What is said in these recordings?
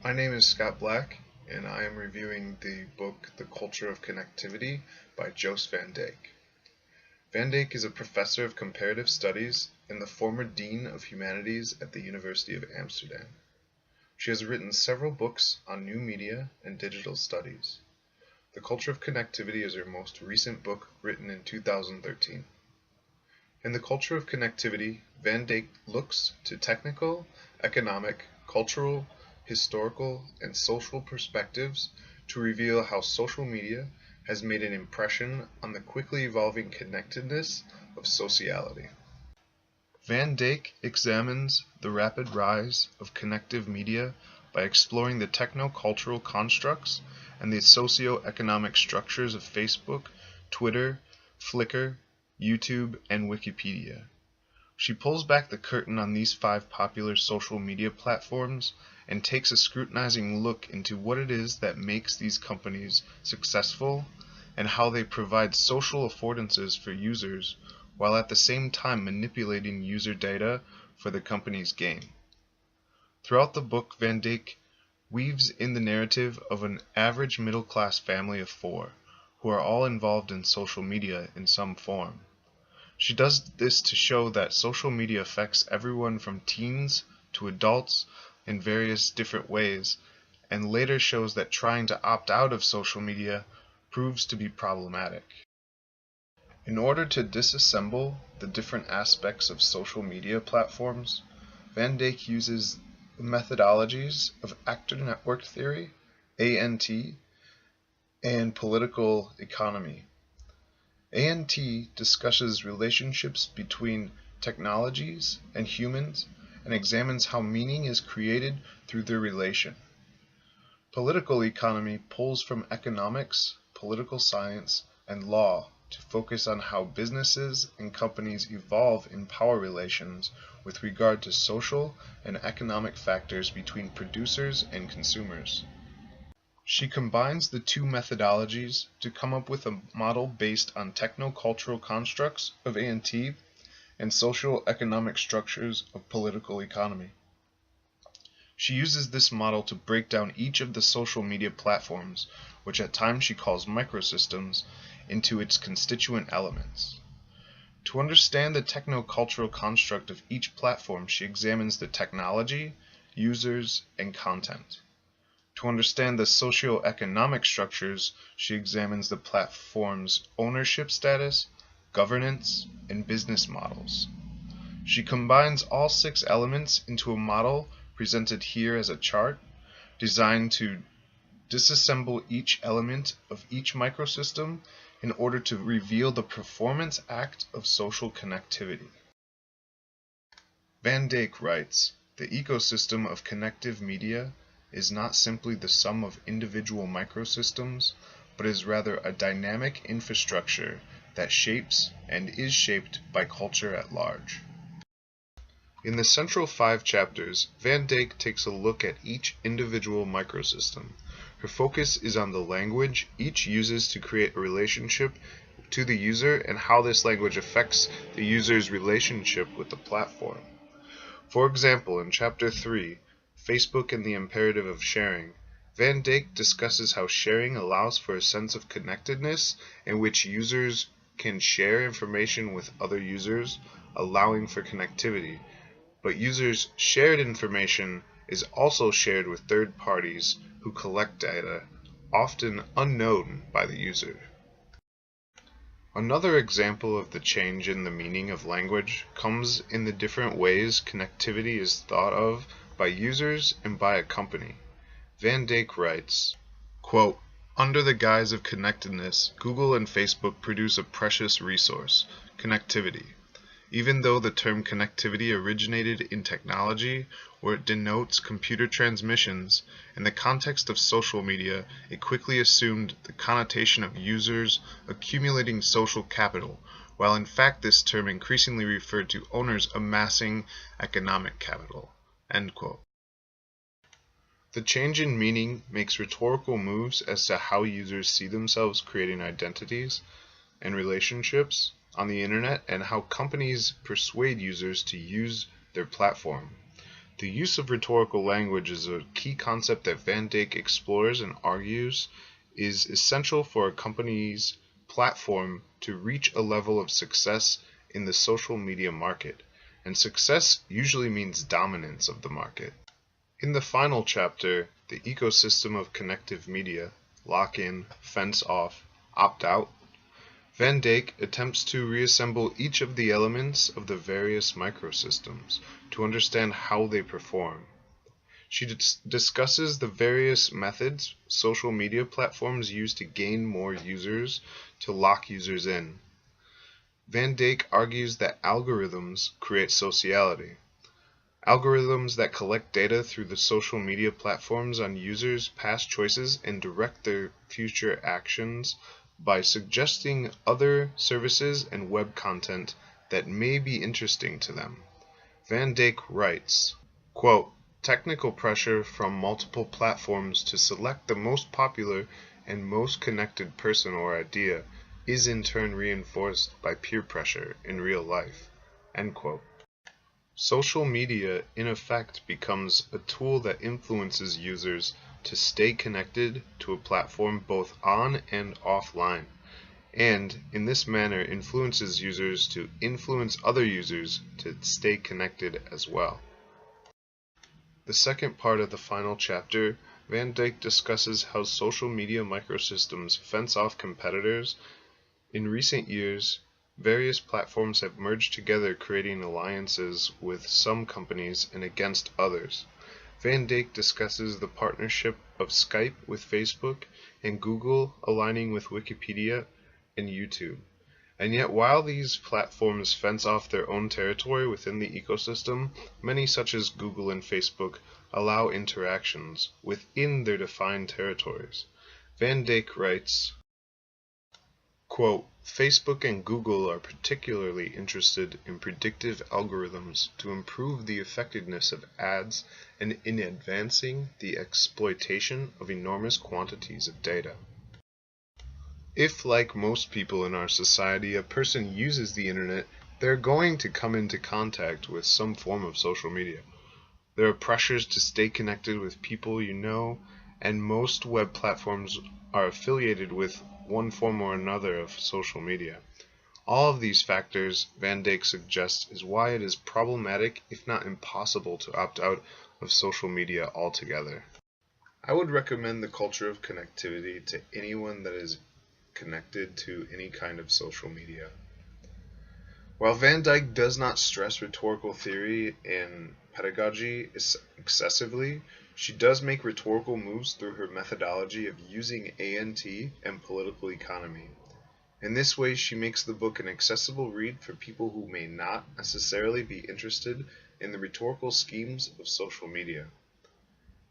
My name is Scott Black, and I am reviewing the book The Culture of Connectivity by Joos van Dijck. Van Dijck is a professor of comparative studies and the former dean of humanities at the University of Amsterdam. She has written several books on new media and digital studies. The Culture of Connectivity is her most recent book, written in 2013. In The Culture of Connectivity, Van Dijck looks to technical, economic, cultural, historical, and social perspectives to reveal how social media has made an impression on the quickly evolving connectedness of sociality. Van Dijck examines the rapid rise of connective media by exploring the techno-cultural constructs and the socio-economic structures of Facebook, Twitter, Flickr, YouTube, and Wikipedia. She pulls back the curtain on these 5 popular social media platforms and takes a scrutinizing look into what it is that makes these companies successful and how they provide social affordances for users while at the same time manipulating user data for the company's gain. Throughout the book, Van Dijck weaves in the narrative of an average middle-class family of 4 who are all involved in social media in some form. She does this to show that social media affects everyone from teens to adults in various different ways, and later shows that trying to opt out of social media proves to be problematic. In order to disassemble the different aspects of social media platforms, Van Dijck uses the methodologies of actor network theory, ANT, and political economy. ANT discusses relationships between technologies and humans and examines how meaning is created through their relation. Political economy pulls from economics, political science, and law to focus on how businesses and companies evolve in power relations with regard to social and economic factors between producers and consumers. She combines the 2 methodologies to come up with a model based on techno-cultural constructs of ANT and social-economic structures of political economy. She uses this model to break down each of the social media platforms, which at times she calls microsystems, into its constituent elements. To understand the techno-cultural construct of each platform, she examines the technology, users, and content. To understand the socio-economic structures, she examines the platform's ownership status, governance, and business models. She combines all 6 elements into a model presented here as a chart, designed to disassemble each element of each microsystem in order to reveal the performance act of social connectivity. Van Dijck writes, "The ecosystem of connective media is not simply the sum of individual microsystems, but is rather a dynamic infrastructure that shapes and is shaped by culture at large." In the central 5 chapters, Van Dijck takes a look at each individual microsystem. Her focus is on the language each uses to create a relationship to the user and how this language affects the user's relationship with the platform. For example, in Chapter 3, Facebook and the Imperative of Sharing, Van Dijck discusses how sharing allows for a sense of connectedness in which users can share information with other users, allowing for connectivity. But users' shared information is also shared with third parties who collect data, often unknown by the user. Another example of the change in the meaning of language comes in the different ways connectivity is thought of by users and by a company. Van Dijck writes, quote, "Under the guise of connectedness, Google and Facebook produce a precious resource, connectivity. Even though the term connectivity originated in technology, where it denotes computer transmissions, in the context of social media, it quickly assumed the connotation of users accumulating social capital, while in fact this term increasingly referred to owners amassing economic capital." End quote. The change in meaning makes rhetorical moves as to how users see themselves creating identities and relationships on the internet and how companies persuade users to use their platform. The use of rhetorical language is a key concept that Van Dijck explores and argues is essential for a company's platform to reach a level of success in the social media market, and success usually means dominance of the market. In the final chapter, The Ecosystem of Connective Media, Lock In, Fence Off, Opt Out, Van Dijck attempts to reassemble each of the elements of the various microsystems to understand how they perform. She discusses the various methods social media platforms use to gain more users, to lock users in. Van Dijck argues that algorithms create sociality. Algorithms that collect data through the social media platforms on users' past choices and direct their future actions by suggesting other services and web content that may be interesting to them. Van Dijck writes, quote, "Technical pressure from multiple platforms to select the most popular and most connected person or idea is in turn reinforced by peer pressure in real life." End quote. Social media, in effect, becomes a tool that influences users to stay connected to a platform both on and offline, and in this manner influences users to influence other users to stay connected as well. The second part of the final chapter, Van Dijck discusses how social media microsystems fence off competitors. In recent years, various platforms have merged together, creating alliances with some companies and against others. Van Dijck discusses the partnership of Skype with Facebook and Google aligning with Wikipedia and YouTube. And yet, while these platforms fence off their own territory within the ecosystem, many such as Google and Facebook allow interactions within their defined territories. Van Dijck writes, quote, "Facebook and Google are particularly interested in predictive algorithms to improve the effectiveness of ads and in advancing the exploitation of enormous quantities of data. If, like most people in our society, a person uses the internet, they're going to come into contact with some form of social media. There are pressures to stay connected with people you know, and most web platforms are affiliated with one form or another of social media. All of these factors, Van Dijck suggests, is why it is problematic, if not impossible, to opt out of social media altogether." I would recommend the culture of connectivity to anyone that is connected to any kind of social media. While Van Dijck does not stress rhetorical theory and pedagogy excessively, she does make rhetorical moves through her methodology of using ANT and political economy. In this way, she makes the book an accessible read for people who may not necessarily be interested in the rhetorical schemes of social media.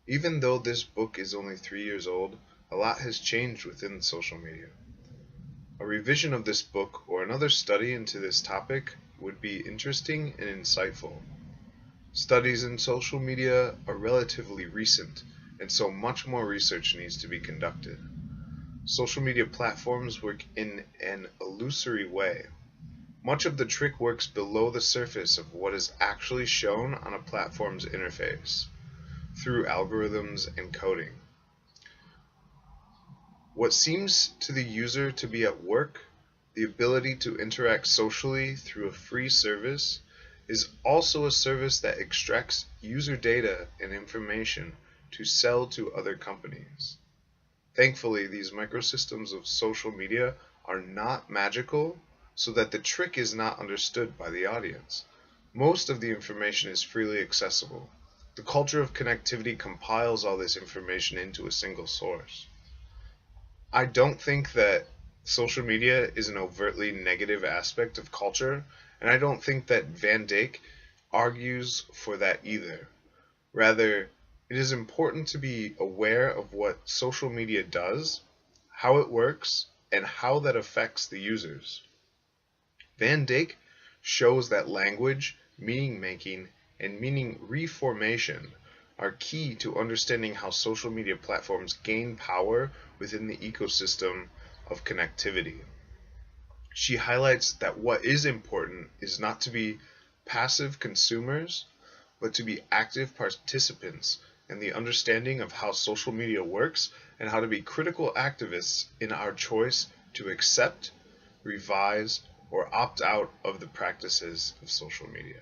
Even though this book is only 3 years old, a lot has changed within social media. A revision of this book or another study into this topic would be interesting and insightful. Studies in social media are relatively recent, and so much more research needs to be conducted. Social media platforms work in an illusory way. Much of the trick works below the surface of what is actually shown on a platform's interface, through algorithms and coding. What seems to the user to be at work, the ability to interact socially through a free service, is also a service that extracts user data and information to sell to other companies. Thankfully, these microsystems of social media are not magical, so that the trick is not understood by the audience. Most of the information is freely accessible. The culture of connectivity compiles all this information into a single source. I don't think that social media is an overtly negative aspect of culture, and I don't think that Van Dijck argues for that either. Rather, it is important to be aware of what social media does, how it works, and how that affects the users. Van Dijck shows that language, meaning making, and meaning reformation are key to understanding how social media platforms gain power within the ecosystem of connectivity. She highlights that what is important is not to be passive consumers, but to be active participants in the understanding of how social media works and how to be critical activists in our choice to accept, revise, or opt out of the practices of social media.